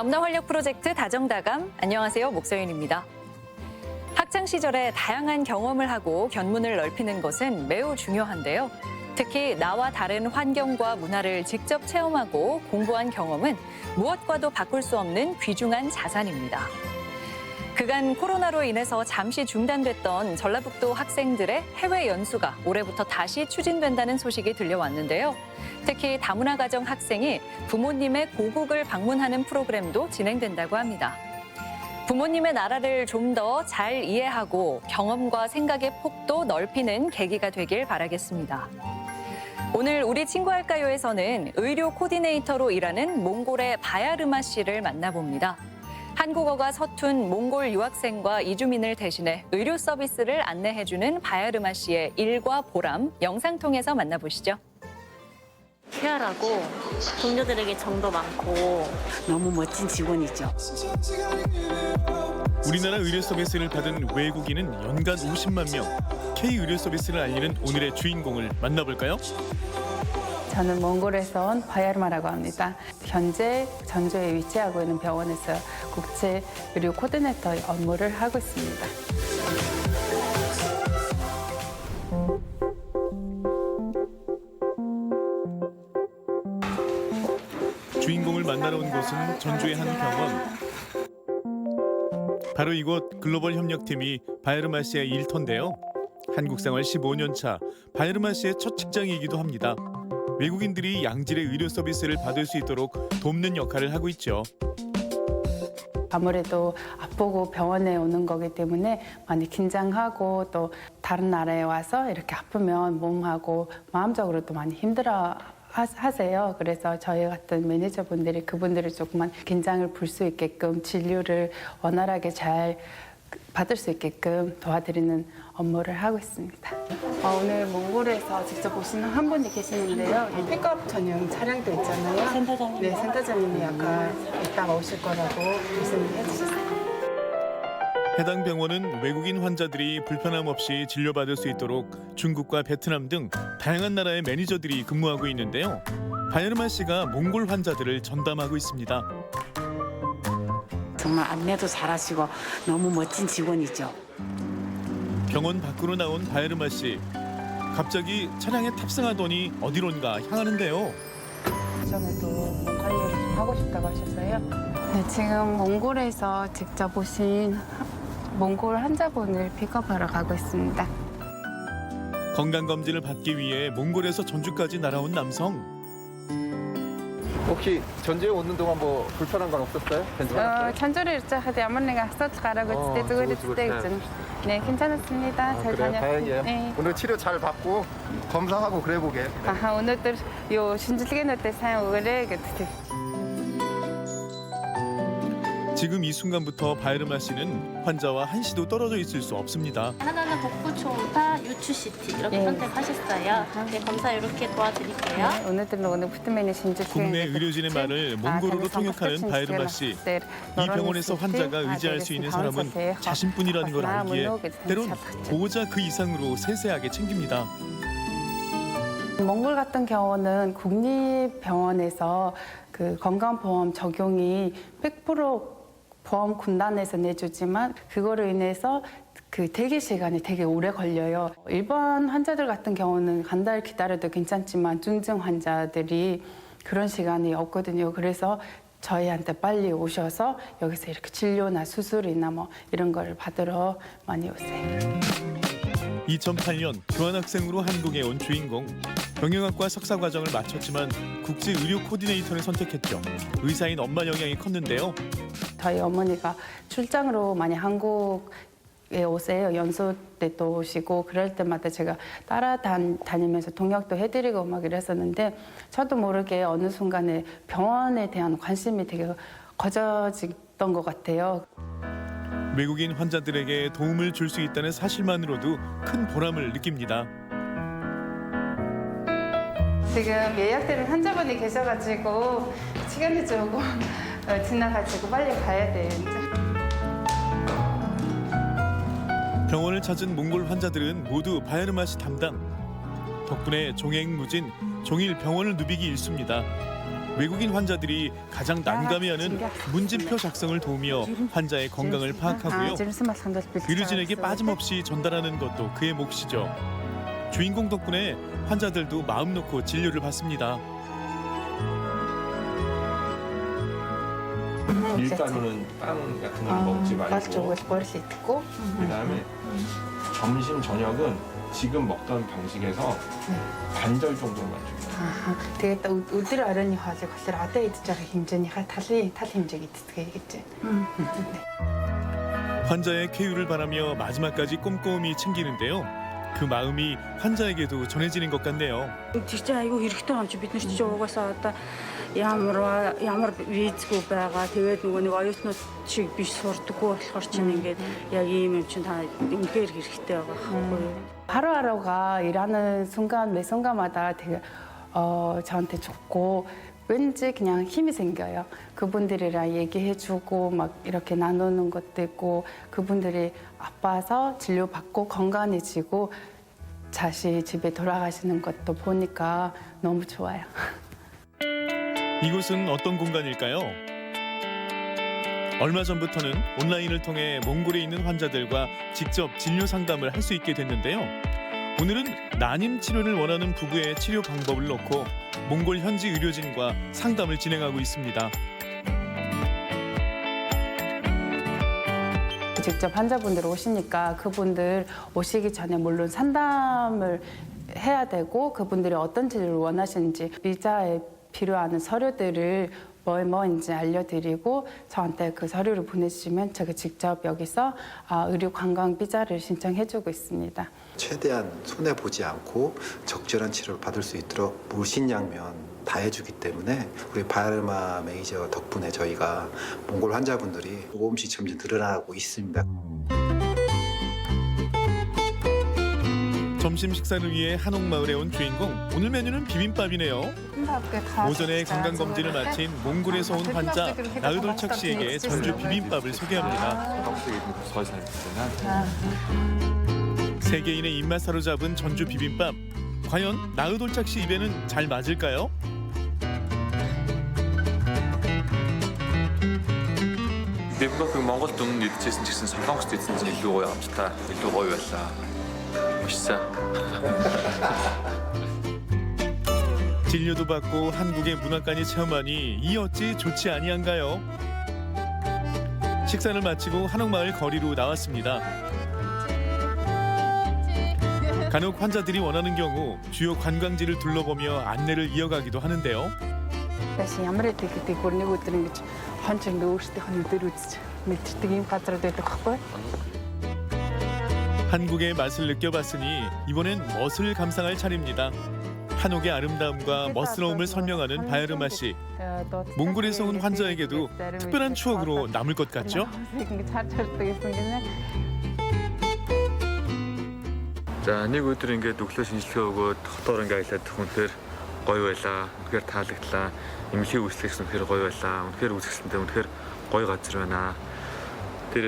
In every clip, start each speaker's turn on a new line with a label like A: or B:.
A: 넘나 활력 프로젝트 다정다감, 안녕하세요. 목서윤입니다. 학창 시절에 다양한 경험을 하고 견문을 넓히는 것은 매우 중요한데요. 특히 나와 다른 환경과 문화를 직접 체험하고 공부한 경험은 무엇과도 바꿀 수 없는 귀중한 자산입니다. 그간 코로나로 인해서 잠시 중단됐던 전라북도 학생들의 해외 연수가 올해부터 다시 추진된다는 소식이 들려왔는데요. 특히 다문화 가정 학생이 부모님의 고국을 방문하는 프로그램도 진행된다고 합니다. 부모님의 나라를 좀 더 잘 이해하고 경험과 생각의 폭도 넓히는 계기가 되길 바라겠습니다. 오늘 우리 친구 할까요에서는 의료 코디네이터로 일하는 몽골의 바야르마 씨를 만나봅니다. 한국어가 서툰 몽골 유학생과 이주민을 대신해 의료 서비스를 안내해주는 바야르마 씨의 일과 보람 영상 통해서 만나보시죠.
B: 희활하고 동료들에게 정도 많고
C: 너무 멋진 직원이죠.
D: 우리나라 의료 서비스를 받은 외국인은 연간 50만 명. K 의료 서비스를 알리는 오늘의 주인공을 만나볼까요?
E: 저는 몽골에서 온 바야르마라고 합니다. 현재 전주에 위치하고 있는 병원에서 국제 의료 코디네이터 업무를 하고 있습니다.
D: 주인공을 만나러 온 곳은 전주의 한 병원. 바로 이곳 글로벌 협력팀이 바야르마 씨의 일터인데요. 한국 생활 15년 차 바야르마 씨의 첫 직장이기도 합니다. 외국인들이 양질의 의료 서비스를 받을 수 있도록 돕는 역할을 하고 있죠.
E: 아무래도 아프고 병원에 오는 거기 때문에 많이 긴장하고 또 다른 나라에 와서 이렇게 아프면 몸하고 마음적으로도 많이 힘들어 하세요. 그래서 저희 같은 매니저분들이 그분들을 조금만 긴장을 풀 수 있게끔 진료를 원활하게 잘 받을 수 있게끔 도와드리는 업무를 하고 있습니다. 오늘 몽골에서 직접 오시는 한 분이 계시는데요. 픽업 전용 차량도 있잖아요.
C: 센터장님.
E: 네, 센터장님이 아까 이따가 오실 거라고 말씀을 해주셨어요.
D: 해당 병원은 외국인 환자들이 불편함 없이 진료받을 수 있도록 중국과 베트남 등 다양한 나라의 매니저들이 근무하고 있는데요. 바야르마 씨가 몽골 환자들을 전담하고 있습니다.
C: 정말 안내도 잘하시고 너무 멋진 직원이죠.
D: 병원 밖으로 나온 바야르마 씨. 갑자기 차량에 탑승하더니 어디론가 향하는데요.
E: 전에도 관리를 좀 하고 싶다고 하셨어요. 네, 지금 몽골에서 직접 오신 몽골 환자분을 픽업하러 가고 있습니다.
D: 건강검진을 받기 위해 몽골에서 전주까지 날아온 남성.
F: 혹시 전주에 오는 동안 뭐 불편한 건 없었어요? 괜찮았어요?
E: 전주를 일자하되 아무리가 스타트 가라고 했을 때 그걸 했을 때 있잖아요. 네, 괜찮았습니다. 잘
F: 그래요?
E: 다녔어요.
F: 다행이에요.
E: 네.
F: 오늘 치료 잘 받고 검사하고 그래 보게.
E: 아하, 오늘도 요 신주시계 놓을 때 사용을 해야겠지.
D: 지금 이 순간부터 바야르마 씨는 환자와 한시도 떨어져 있을 수 없습니다.
B: 하나는 복부 초음파, 유추 CT 이렇게
E: 네.
B: 선택하셨어요. 네, 검사 이렇게 도와드릴게요.
E: 오늘도 오늘부터는 신주시계
D: 국내 의료진의 말을 몽골어로 통역하는 바야르마 씨. 이 병원에서 환자가 의지할 수 있는 사람은 자신뿐이라는 걸 알기에 때론 보호자 그 이상으로 세세하게 챙깁니다.
E: 몽골 같은 경우는 국립병원에서 그 건강보험 적용이 100% 보험 군단에서 내주지만 그거로 인해서 그 대기 시간이 되게 오래 걸려요. 일반 환자들 같은 경우는 한 달 기다려도 괜찮지만 중증 환자들이 그런 시간이 없거든요. 그래서 저희한테 빨리 오셔서 여기서 이렇게 진료나 수술이나 뭐 이런 걸 받으러 많이 오세요.
D: 2008년 교환학생으로 한국에 온 주인공. 경영학과 석사 과정을 마쳤지만 국제 의료 코디네이터를 선택했죠. 의사인 엄마 영향이 컸는데요.
E: 저희 어머니가 출장으로 많이 한국에 오세요. 연수 때도 오시고 그럴 때마다 제가 따라다니면서 동역도 해드리고 막 이랬었는데 저도 모르게 어느 순간에 병원에 대한 관심이 되게 커져졌던 것 같아요.
D: 외국인 환자들에게 도움을 줄 수 있다는 사실만으로도 큰 보람을 느낍니다.
E: 지금 예약되는 환자분이 계셔가지고 시간이 조금 지나가지고 빨리 가야 돼요. 이제.
D: 병원을 찾은 몽골 환자들은 모두 바야르마 씨 담당. 덕분에 종횡무진 종일 병원을 누비기 일쑤입니다. 외국인 환자들이 가장 난감해하는 문진표 작성을 도우며 환자의 건강을 파악하고요. 의료진에게 빠짐없이 전달하는 것도 그의 몫이죠. 주인공 덕분에 환자들도 마음 놓고 진료를 받습니다.
G: 일단은 빵 같은 걸 먹지 말고 그다음에 점심 저녁은 지금 먹던 방식에서 반절 정도만 줍니다.
E: Тэгээд өдөр оройн хоолыг болохоор одоо идж байгаа хэмжээнийхээ тал хэмжээг иддэг гэж байна.
D: 환자의 쾌유를 바라며 마지막까지 꼼꼼히 챙기는데요. 그 마음이 환자에게도 전해지는 것 같네요.
H: Тэр чинь айгүй хэрэгтэй юм чи бид нар чинь угаасаа одоо ямар визгүй байгаа. Тэгээд нөгөө нэг оюутнууд шиг биш сурдаггүй болохоор чинь ингээд яг ийм юм чинь та үнэхээр хэрэгтэй байгаа байхгүй юу?
E: 하루하루가 일하는 순간 매 순간마다 되게 저한테 좋고 왠지 그냥 힘이 생겨요. 그분들이랑 얘기해주고 막 이렇게 나누는 것도 있고 그분들이 아파서 진료받고 건강해지고 다시 집에 돌아가시는 것도 보니까 너무 좋아요.
D: 이곳은 어떤 공간일까요? 얼마 전부터는 온라인을 통해 몽골에 있는 환자들과 직접 진료 상담을 할 수 있게 됐는데요. 오늘은 난임 치료를 원하는 부부의 치료 방법을 놓고 몽골 현지 의료진과 상담을 진행하고 있습니다.
E: 직접 환자분들 오시니까 그분들 오시기 전에 물론 상담을 해야 되고 그분들이 어떤 치료를 원하시는지 비자에 필요한 서류들을 뭐인지 알려드리고 저한테 그 서류를 보내주시면 제가 직접 여기서 의료 관광 비자를 신청해주고 있습니다.
I: 최대한 손해 보지 않고 적절한 치료를 받을 수 있도록 물신양면 다 해주기 때문에 우리 바야르마 매니저 덕분에 저희가 몽골 환자분들이 조금씩 점점 늘어나고 있습니다.
D: 점심 식사를 위해 한옥마을에 온 주인공. 오늘 메뉴는 비빔밥이네요. 오전에 건강검진을 마친 몽골에서 온 환자 나으돌착 씨에게 전주 비빔밥을 소개합니다. 세계인의 입맛 사로잡은 전주 비빔밥. 과연 나으돌착 씨 입에는 잘 맞을까요?
J: 비빔밥을 Монголд өмнө идчихсэн ч гэсэн Солонгост идсэн чинь илүү гоё амттай, илүү гоё байлаа. 맛있어.
D: 진료도 받고 한국의 문화까지 체험하니 이 어찌 좋지 아니한가요? 식사를 마치고 한옥마을 거리로 나왔습니다. 간혹 환자들이 원하는 경우 주요 관광지를 둘러보며 안내를 이어가기도 하는데요.
E: 다시 ямар гэдэг бүр нэг өдөр ингэж хончинд өөрсдийнх нь өдөр үзэж мэддэг ийм газрууд байдаг байхгүй?
D: 한국의 맛을 느껴봤으니 이번엔 멋을 감상할 차례입니다. 한옥의 아름다움과 멋스러움을 설명하는 바야르마 씨. 몽골에서 온 환자에게도 특별한 추억으로 남을 것 같죠?
J: За нэг өдөр ингээд өглөө шинжилгээ өгөөд хотоор ингээд аялаад хүнхээр гоё байлаа. Үнэхээр таалагдлаа. Эмнэлгийн үйлчлэгч үнэхээр гоё байлаа. Үнэхээр үзэсгэлэнтэй үнэхээр гоё газар байна. Тэр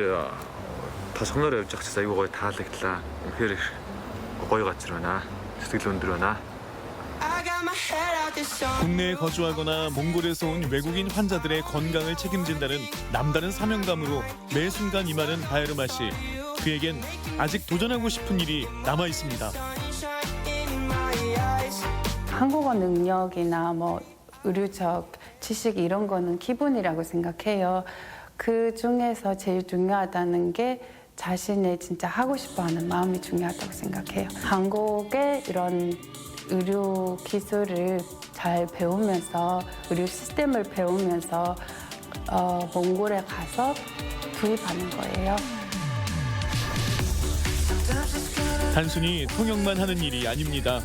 J: тосгоноор явж байгаа ч аюу гоё таалагдлаа. Үнэхээр гоё газар байна. сэтгэл өндөр байна.
D: 국내에 거주하거나 몽골에서 온 외국인 환자들의 건강을 책임진다는 남다른 사명감으로 매 순간 임하는 바야르마 씨. 그에겐 아직 도전하고 싶은 일이 남아 있습니다.
E: 한국어 능력이나 뭐 의료적 지식 이런 거는 기본이라고 생각해요. 그 중에서 제일 중요하다는 게 자신의 진짜 하고 싶어하는 마음이 중요하다고 생각해요. 한국의 이런 의료 기술을 잘 배우면서 의료 시스템을 배우면서 몽골에 가서 도입하는 거예요.
D: 단순히 통역만 하는 일이 아닙니다.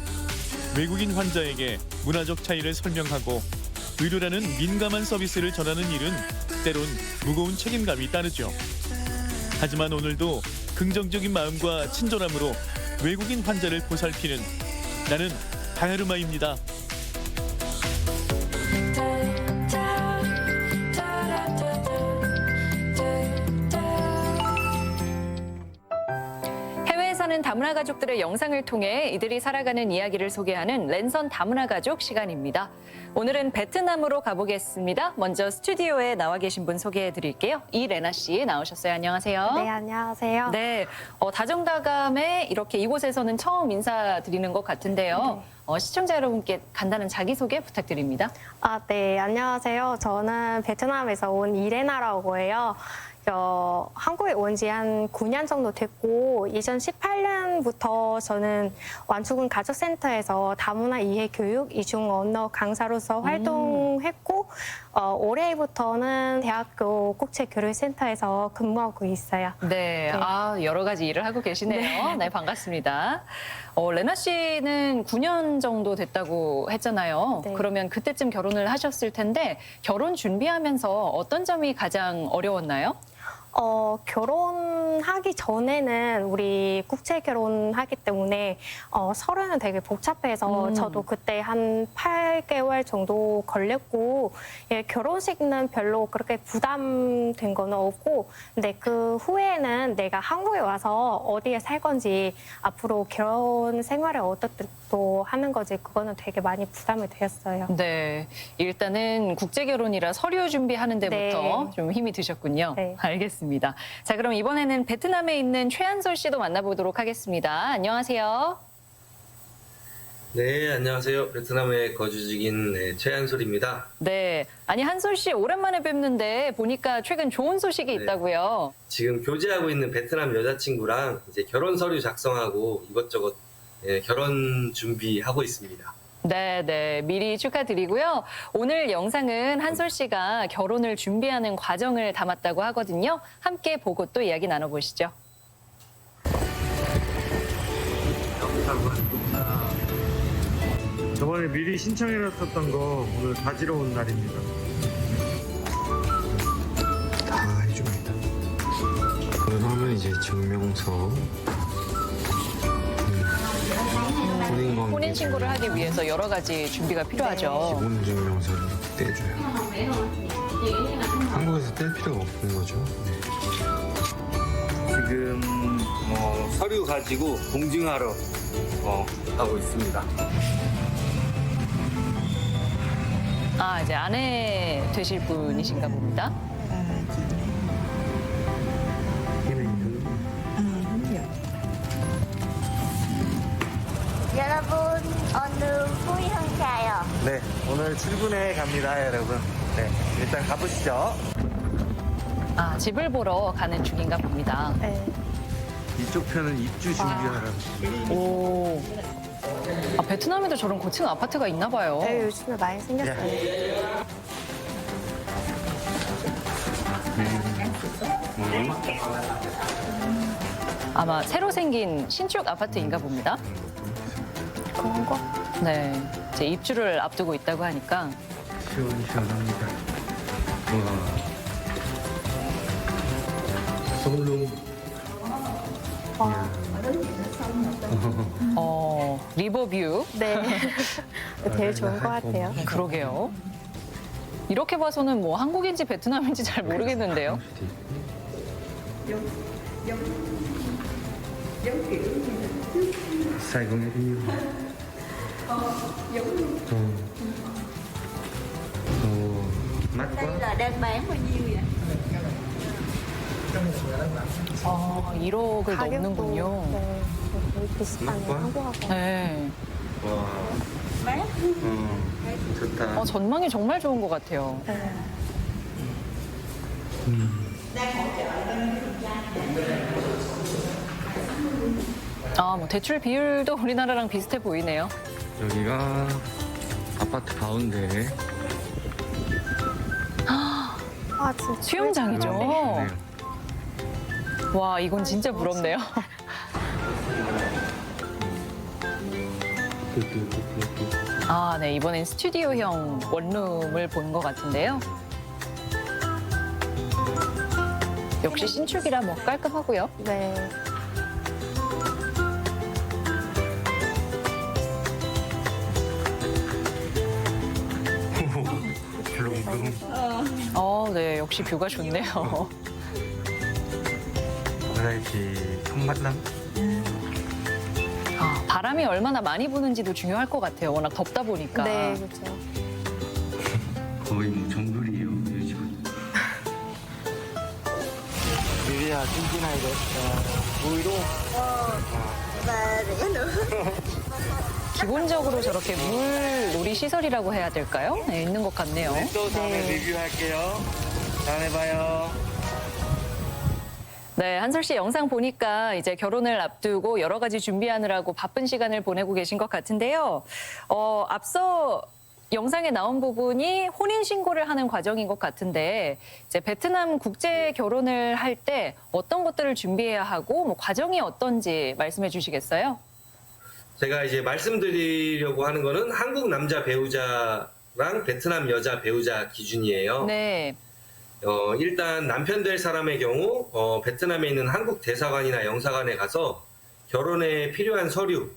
D: 외국인 환자에게 문화적 차이를 설명하고 의료라는 민감한 서비스를 전하는 일은 때론 무거운 책임감이 따르죠. 하지만 오늘도 긍정적인 마음과 친절함으로 외국인 환자를 보살피는 나는 바야르마입니다.
A: 해외에 사는 다문화 가족들의 영상을 통해 이들이 살아가는 이야기를 소개하는 랜선 다문화 가족 시간입니다. 오늘은 베트남으로 가보겠습니다. 먼저 스튜디오에 나와 계신 분 소개해 드릴게요. 이레나 씨 나오셨어요. 안녕하세요.
K: 네, 안녕하세요.
A: 네, 다정다감에 이렇게 이곳에서는 처음 인사드리는 것 같은데요. 시청자 여러분께 간단한 자기소개 부탁드립니다.
K: 네, 안녕하세요. 저는 베트남에서 온 이레나라고 해요. 한국에 온 지 한 9년 정도 됐고 2018년부터 저는 완주군 가족센터에서 다문화 이해 교육 이중 언어 강사로서 활동했고 올해부터는 대학교 국제교류센터에서 근무하고 있어요.
A: 네, 여러 가지 일을 하고 계시네요. 네, 반갑습니다. 레나 씨는 9년 정도 됐다고 했잖아요.
K: 네.
A: 그러면 그때쯤 결혼을 하셨을 텐데 결혼 준비하면서 어떤 점이 가장 어려웠나요?
K: 결혼하기 전에는 우리 국제 결혼하기 때문에 서류는 되게 복잡해서 저도 그때 한 8개월 정도 걸렸고 결혼식은 별로 그렇게 부담된 건 없고 근데 그 후에는 내가 한국에 와서 어디에 살 건지 앞으로 결혼 생활을 어떻게 또 하는 거지 그거는 되게 많이 부담이 되었어요.
A: 네, 일단은 국제 결혼이라 서류 준비하는 데부터 좀 힘이 드셨군요.
K: 네.
A: 알겠습니다. 자, 그럼 이번에는 베트남에 있는 최한솔 씨도 만나보도록 하겠습니다. 안녕하세요.
L: 네, 안녕하세요. 베트남에 거주 중인 최한솔입니다.
A: 네, 아니 한솔 씨 오랜만에 뵙는데 보니까 최근 좋은 소식이 있다고요.
L: 지금 교제하고 있는 베트남 여자친구랑 이제 결혼 서류 작성하고 이것저것 결혼 준비하고 있습니다.
A: 네, 미리 축하드리고요. 오늘 영상은 한솔 씨가 결혼을 준비하는 과정을 담았다고 하거든요. 함께 보고 또 이야기 나눠보시죠.
J: 저번에 미리 신청해놨었던 거 오늘 가지러 온 날입니다.
M: 다 해줍니다. 결혼하면 이제 증명서,
A: 혼인 신고를 하기 위해서 여러 가지 준비가 필요하죠.
M: 기본 증명서를 떼줘요. 한국에서 뗄 필요가 없는 거죠.
L: 지금 서류 가지고 공증하러 가고 있습니다.
A: 이제 아내 되실 분이신가 봅니다.
K: 여러분 오늘 후이형차요.
L: 네, 오늘 출근해 갑니다, 여러분. 네, 일단 가보시죠.
A: 집을 보러 가는 중인가 봅니다.
J: 이쪽 편은 입주 준비하라고.
A: 오, 베트남에도 저런 고층 아파트가 있나 봐요.
K: 네, 요즘에 많이 생겼어요.
A: 아마 새로 생긴 신축 아파트인가 봅니다.
K: 그런 거?
A: 네, 이제 입주를 앞두고 있다고 하니까.
J: 시원합니다. 서울로.
A: 리버뷰.
K: 네, 되게 좋은 것 같아요.
A: 그러게요. 이렇게 봐서는 뭐 한국인지 베트남인지 잘 모르겠는데요.
J: 사이공에 mắc quá.
K: đang bán bao nhiêu vậy?
A: 1억을 넘는군요.
K: 네, 되게 비슷하네요. 한국하고.
A: 네.
L: 좋다.
A: 전망이 정말 좋은 것 같아요. 뭐 대출 비율도 우리나라랑 비슷해 보이네요.
J: 여기가 아파트 가운데.
K: 진짜.
A: 수영장이죠.
J: 네.
A: 와, 이건 진짜 부럽네요. 네, 이번엔 스튜디오형 원룸을 보는 것 같은데요. 역시 신축이라 뭐 깔끔하고요.
K: 네.
A: 네, 역시 뷰가 좋네요.
J: variety không mắc lắm.
A: 바람이 얼마나 많이 부는지도 중요할 것 같아요. 워낙 덥다 보니까.
K: 네, 그렇죠.
G: 거의 정글이에요, 이 집은.
N: 미리야, 찐찐하게 우유로.
A: 기본적으로 저렇게 물 놀이 시설이라고 해야 될까요? 네, 있는 것 같네요.
N: 또 다음에 리뷰할게요. 다음에 봐요.
A: 네, 한솔 씨 영상 보니까 이제 결혼을 앞두고 여러 가지 준비하느라고 바쁜 시간을 보내고 계신 것 같은데요. 앞서 영상에 나온 부분이 혼인 신고를 하는 과정인 것 같은데 이제 베트남 국제 결혼을 할 때 어떤 것들을 준비해야 하고 뭐 과정이 어떤지 말씀해 주시겠어요?
L: 제가 이제 말씀드리려고 하는 거는 한국 남자 배우자랑 베트남 여자 배우자 기준이에요.
A: 네.
L: 일단 남편 될 사람의 경우 베트남에 있는 한국 대사관이나 영사관에 가서 결혼에 필요한 서류,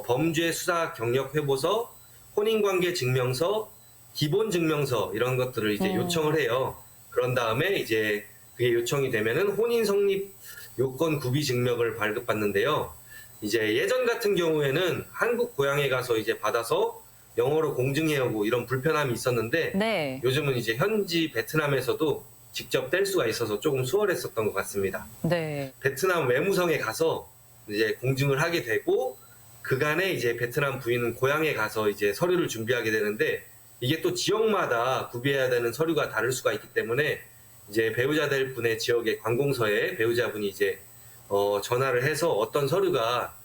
L: 범죄 수사 경력 회보서, 혼인관계 증명서, 기본 증명서 이런 것들을 이제 요청을 해요. 그런 다음에 이제 그게 요청이 되면은 혼인 성립 요건 구비 증명을 발급받는데요. 이제 예전 같은 경우에는 한국 고향에 가서 이제 받아서 영어로 공증해 오고 이런 불편함이 있었는데
A: 네.
L: 요즘은 이제 현지 베트남에서도 직접 뗄 수가 있어서 조금 수월했었던 것 같습니다.
A: 네.
L: 베트남 외무성에 가서 이제 공증을 하게 되고 그간에 이제 베트남 부인은 고향에 가서 이제 서류를 준비하게 되는데 이게 또 지역마다 구비해야 되는 서류가 다를 수가 있기 때문에 이제 배우자 될 분의 지역의 관공서에 배우자분이 이제 전화를 해서 어떤 서류가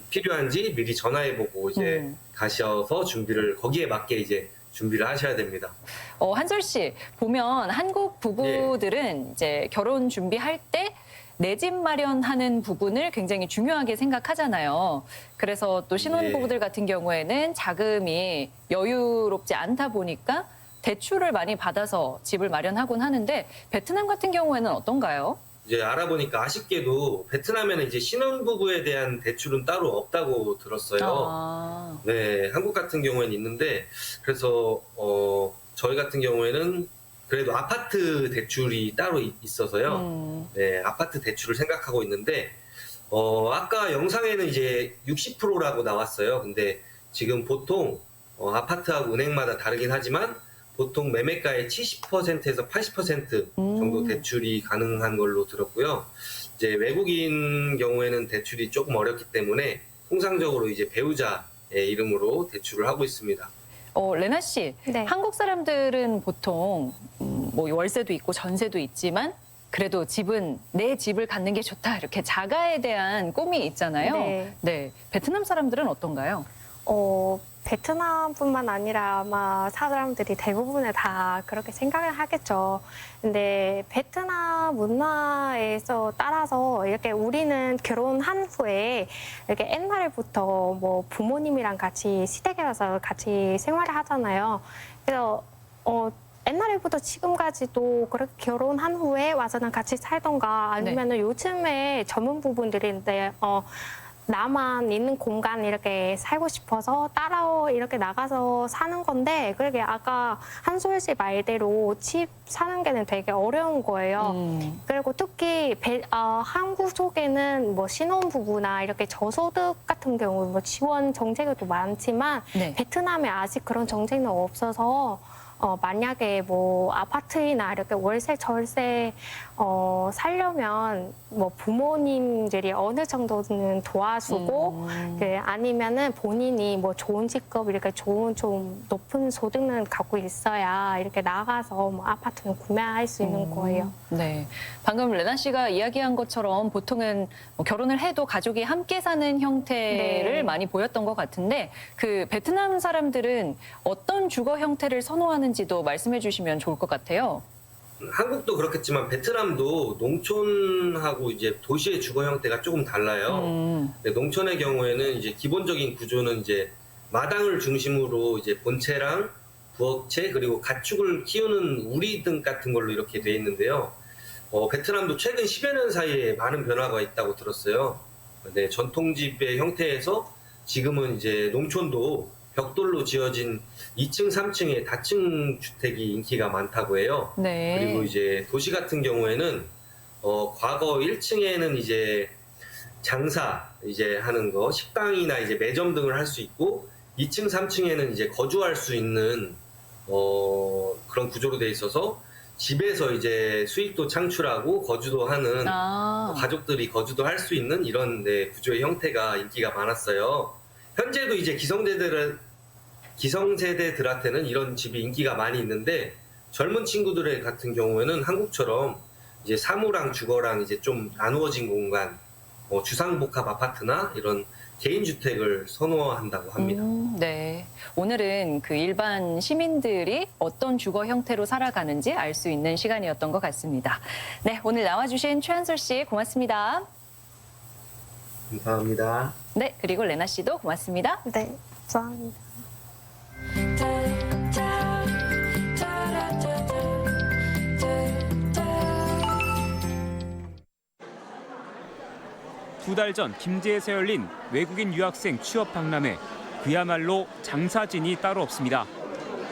L: 필요한지 미리 전화해보고 이제 가셔서 준비를 거기에 맞게 이제 준비를 하셔야 됩니다.
A: 한솔 씨 보면 한국 부부들은 이제 결혼 준비할 때 내 집 마련하는 부분을 굉장히 중요하게 생각하잖아요. 그래서 또 신혼부부들 같은 경우에는 자금이 여유롭지 않다 보니까 대출을 많이 받아서 집을 마련하곤 하는데 베트남 같은 경우에는 어떤가요?
L: 이제 알아보니까 아쉽게도 베트남에는 이제 신혼부부에 대한 대출은 따로 없다고 들었어요. 네, 한국 같은 경우에는 있는데 그래서 저희 같은 경우에는 그래도 아파트 대출이 따로 있어서요. 네, 아파트 대출을 생각하고 있는데 아까 영상에는 이제 60%라고 나왔어요. 근데 지금 보통 아파트하고 은행마다 다르긴 하지만 보통 매매가의 70%에서 80% 정도 대출이 가능한 걸로 들었고요. 이제 외국인 경우에는 대출이 조금 어렵기 때문에 통상적으로 이제 배우자의 이름으로 대출을 하고 있습니다.
A: 레나 씨,
K: 네.
A: 한국 사람들은 보통 뭐 월세도 있고 전세도 있지만 그래도 집은 내 집을 갖는 게 좋다 이렇게 자가에 대한 꿈이 있잖아요.
K: 네.
A: 베트남 사람들은 어떤가요?
K: 베트남뿐만 아니라 아마 사람들이 대부분은 다 그렇게 생각을 하겠죠. 근데 베트남 문화에서 따라서 이렇게 우리는 결혼한 후에 이렇게 옛날부터 뭐 부모님이랑 같이 시댁에 와서 같이 생활을 하잖아요. 그래서 옛날부터 지금까지도 그렇게 결혼한 후에 와서는 같이 살던가 아니면은 요즘에 젊은 부분들인데 나만 있는 공간 이렇게 살고 싶어서 따라 이렇게 나가서 사는 건데 그렇게 아까 한솔 씨 말대로 집 사는 게는 되게 어려운 거예요. 그리고 특히 한국 속에는 뭐 신혼부부나 이렇게 저소득 같은 경우 뭐 지원 정책도 많지만 베트남에 아직 그런 정책은 없어서 만약에 뭐 아파트나 이렇게 월세, 절세 살려면 뭐 부모님들이 어느 정도는 도와주고 아니면은 본인이 뭐 좋은 직급 이렇게 좋은 좀 높은 소득은 갖고 있어야 이렇게 나가서 뭐 아파트는 구매할 수 있는 거예요.
A: 네, 방금 레나 씨가 이야기한 것처럼 보통은 뭐 결혼을 해도 가족이 함께 사는 형태를 많이 보였던 것 같은데 그 베트남 사람들은 어떤 주거 형태를 선호하는지도 말씀해 주시면 좋을 것 같아요.
L: 한국도 그렇겠지만 베트남도 농촌하고 이제 도시의 주거 형태가 조금 달라요. 농촌의 경우에는 이제 기본적인 구조는 이제 마당을 중심으로 이제 본채랑 부엌채 그리고 가축을 키우는 우리 등 같은 걸로 이렇게 돼 있는데요. 베트남도 최근 10여 년 사이에 많은 변화가 있다고 들었어요. 네, 전통집의 형태에서 지금은 이제 농촌도 벽돌로 지어진 2층, 3층의 다층 주택이 인기가 많다고 해요. 그리고 이제 도시 같은 경우에는 과거 1층에는 이제 장사 이제 하는 거, 식당이나 이제 매점 등을 할 수 있고 2층, 3층에는 이제 거주할 수 있는 그런 구조로 돼 있어서 집에서 이제 수익도 창출하고 거주도 하는 가족들이 거주도 할 수 있는 이런 구조의 형태가 인기가 많았어요. 현재도 이제 기성세대들한테는 이런 집이 인기가 많이 있는데 젊은 친구들 같은 경우에는 한국처럼 이제 사무랑 주거랑 이제 좀 나누어진 공간, 주상복합 아파트나 이런 개인주택을 선호한다고 합니다.
A: 네. 오늘은 그 일반 시민들이 어떤 주거 형태로 살아가는지 알 수 있는 시간이었던 것 같습니다. 네, 오늘 나와주신 최한솔 씨 고맙습니다.
L: 감사합니다.
A: 네, 그리고 레나 씨도 고맙습니다.
K: 네, 감사합니다.
O: 두 달 전 김제에서 열린 외국인 유학생 취업 박람회. 그야말로 장사진이 따로 없습니다.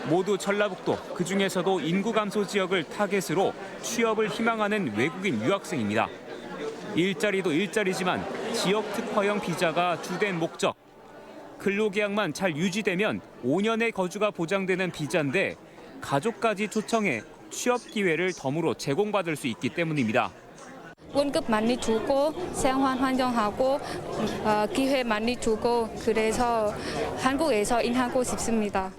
O: 모두 전라북도, 그중에서도 인구 감소 지역을 타겟으로 취업을 희망하는 외국인 유학생입니다. 일자리도 일자리지만 지역 특화형 비자가 주된 목적. 근로계약만 잘 유지되면 5년의 거주가 보장되는 비자인데 가족까지 초청해 취업 기회를 덤으로 제공받을 수 있기 때문입니다.
P: 월급 많이 주고 생활 환경하고 기회 많이 주고 그래서 한국에서 일하고 싶습니다.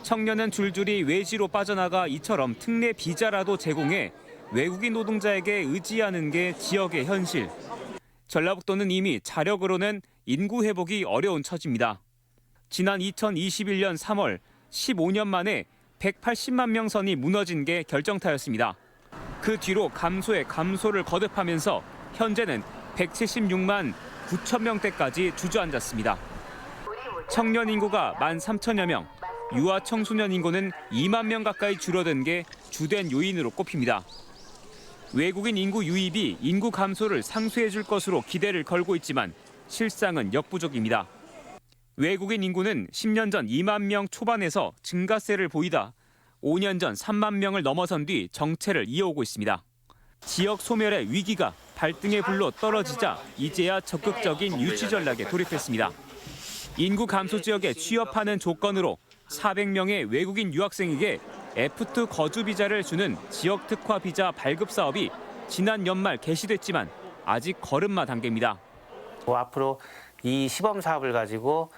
O: 청년은 줄줄이 외지로 빠져나가 이처럼 특례 비자라도 제공해 외국인 노동자에게 의지하는 게 지역의 현실. 전라북도는 이미 자력으로는 인구 회복이 어려운 처지입니다. 지난 2021년 3월 15년 만에 180만 명 선이 무너진 게 결정타였습니다. 그 뒤로 감소에 감소를 거듭하면서 현재는 176만 9천 명대까지 주저앉았습니다. 청년 인구가 13,000여 명, 유아 청소년 인구는 2만 명 가까이 줄어든 게 주된 요인으로 꼽힙니다. 외국인 인구 유입이 인구 감소를 상쇄해 줄 것으로 기대를 걸고 있지만 실상은 역부족입니다. 외국인 인구는 10년 전 2만 명 초반에서 증가세를 보이다 5년 전 3만 명을 넘어선 뒤 정체를 이어오고 있습니다. 지역 소멸의 위기가 발등에 불러 떨어지자 이제야 적극적인 유치 전략에 돌입했습니다. 인구 감소 지역에 취업하는 조건으로 400명의 외국인 유학생에게 F2 거주 비자를 주는 지역 특화 비자 발급 사업이 지난 연말 개시됐지만 아직 걸음마 단계입니다.
Q: 앞으로 이 시범 사업을 가지고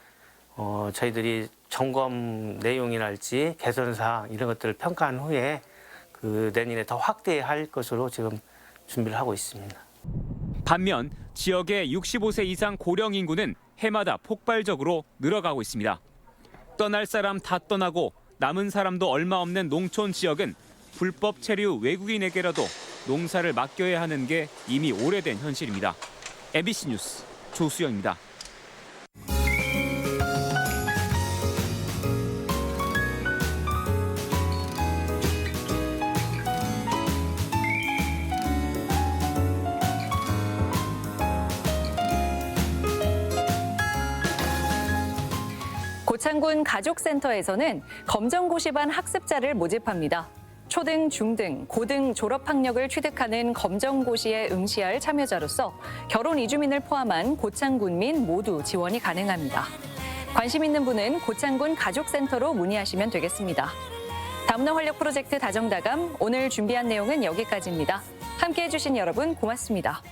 Q: 저희들이 점검 내용이랄지 개선 사항 이런 것들을 평가한 후에 그 내년에 더 확대할 것으로 지금 준비를 하고 있습니다.
O: 반면 지역의 65세 이상 고령 인구는 해마다 폭발적으로 늘어가고 있습니다. 떠날 사람 다 떠나고 남은 사람도 얼마 없는 농촌 지역은 불법 체류 외국인에게라도 농사를 맡겨야 하는 게 이미 오래된 현실입니다. MBC 뉴스 조수영입니다.
A: 고창군 가족센터에서는 검정고시반 학습자를 모집합니다. 초등, 중등, 고등 졸업학력을 취득하는 검정고시에 응시할 참여자로서 결혼 이주민을 포함한 고창군민 모두 지원이 가능합니다. 관심 있는 분은 고창군 가족센터로 문의하시면 되겠습니다. 다문화 활력 프로젝트 다정다감 오늘 준비한 내용은 여기까지입니다. 함께해 주신 여러분 고맙습니다.